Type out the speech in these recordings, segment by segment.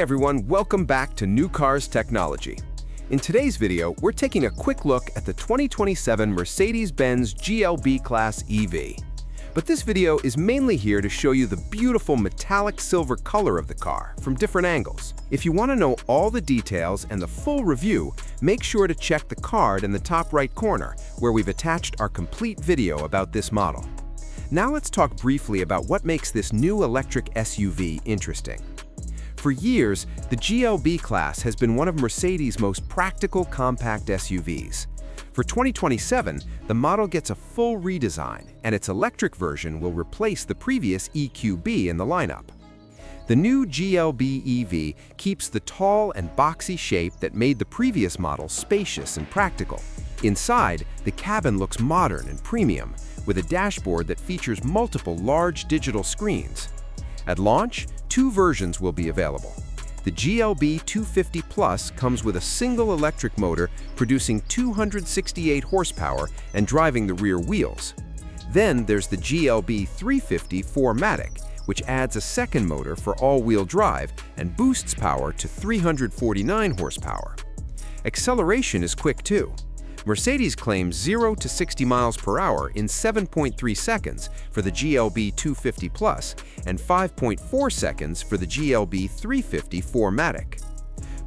everyone, welcome back to New Cars Technology. In today's video, we're taking a quick look at the 2027 Mercedes-Benz GLB-Class EV. But this video is mainly here to show you the beautiful metallic silver color of the car from different angles. If you want to know all the details and the full review, make sure to check the card in the top right corner, where we've attached our complete video about this model. Now let's talk briefly about what makes this new electric SUV interesting. For years, the GLB class has been one of Mercedes' most practical compact SUVs. For 2027, the model gets a full redesign, and its electric version will replace the previous EQB in the lineup. The new GLB EV keeps the tall and boxy shape that made the previous model spacious and practical. Inside, the cabin looks modern and premium, with a dashboard that features multiple large digital screens. At launch, two versions will be available. The GLB 250 Plus comes with a single electric motor producing 268 horsepower and driving the rear wheels. Then there's the GLB 350 4MATIC, which adds a second motor for all-wheel drive and boosts power to 349 horsepower. Acceleration is quick too. Mercedes claims 0 to 60 miles per hour in 7.3 seconds for the GLB 250 Plus and 5.4 seconds for the GLB 350 4MATIC.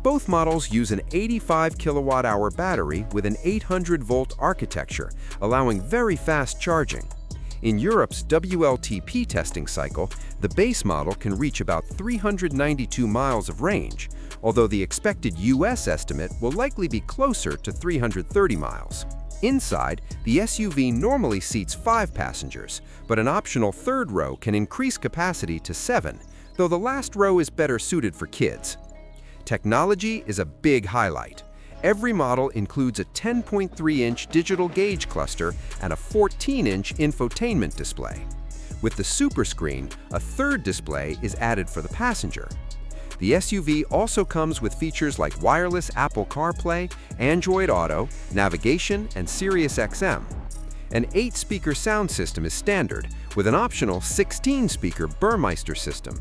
Both models use an 85 kilowatt-hour battery with an 800-volt architecture, allowing very fast charging. In Europe's WLTP testing cycle, the base model can reach about 392 miles of range, although the expected US estimate will likely be closer to 330 miles. Inside, the SUV normally seats 5 passengers, but an optional third row can increase capacity to 7, though the last row is better suited for kids. Technology is a big highlight. Every model includes a 10.3-inch digital gauge cluster and a 14-inch infotainment display. With the Superscreen, a third display is added for the passenger. The SUV also comes with features like wireless Apple CarPlay, Android Auto, navigation, and Sirius XM. An 8-speaker sound system is standard, with an optional 16-speaker Burmeister system.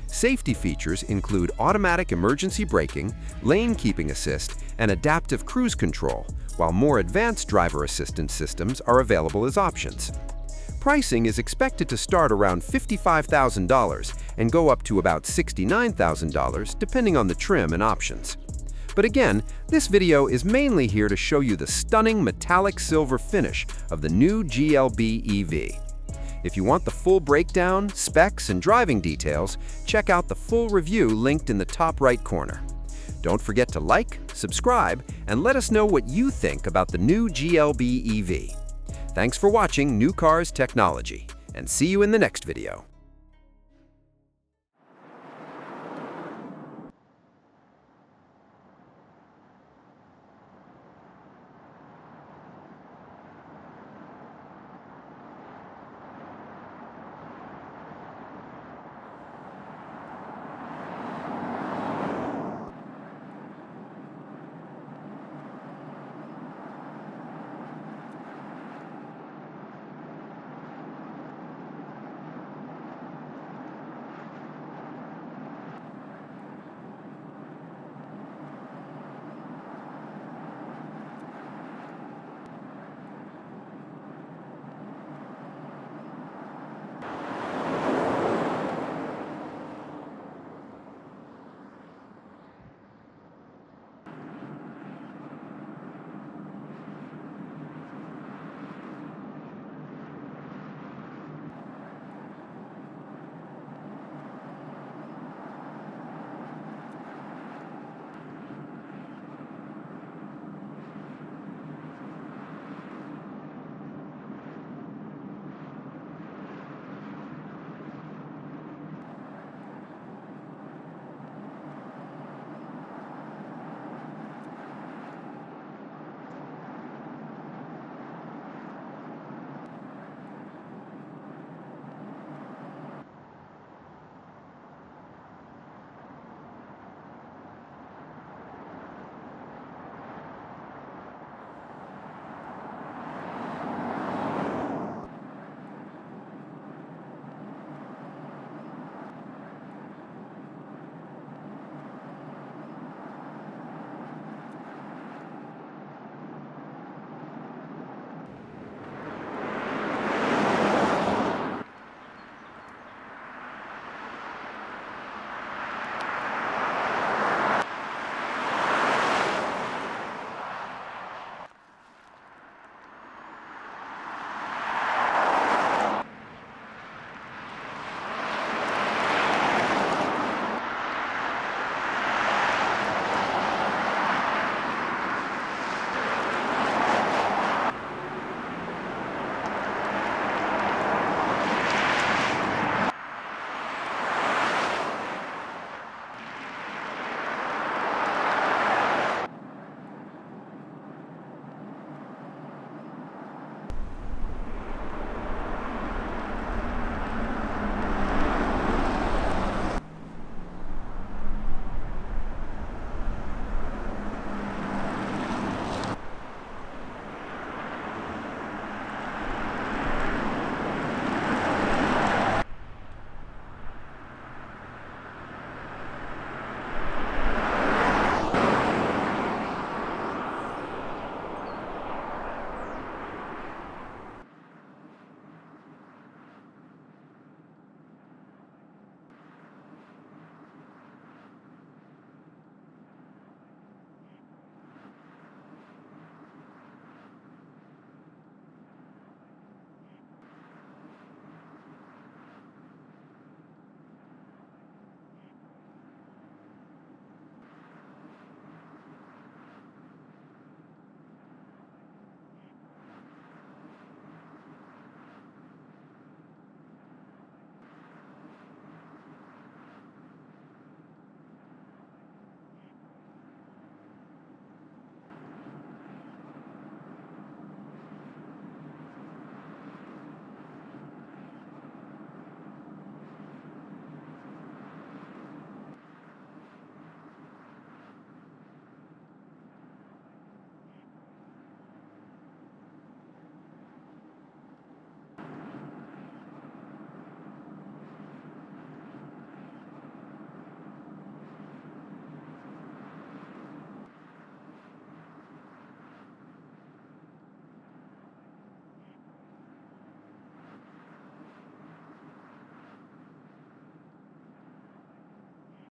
Safety features include automatic emergency braking, lane keeping assist, and adaptive cruise control, while more advanced driver assistance systems are available as options. Pricing is expected to start around $55,000 and go up to about $69,000 depending on the trim and options. But again, this video is mainly here to show you the stunning metallic silver finish of the new GLB EV. If you want the full breakdown, specs, and driving details, check out the full review linked in the top right corner. Don't forget to like, subscribe, and let us know what you think about the new GLB EV. Thanks for watching New Cars Technology, and see you in the next video.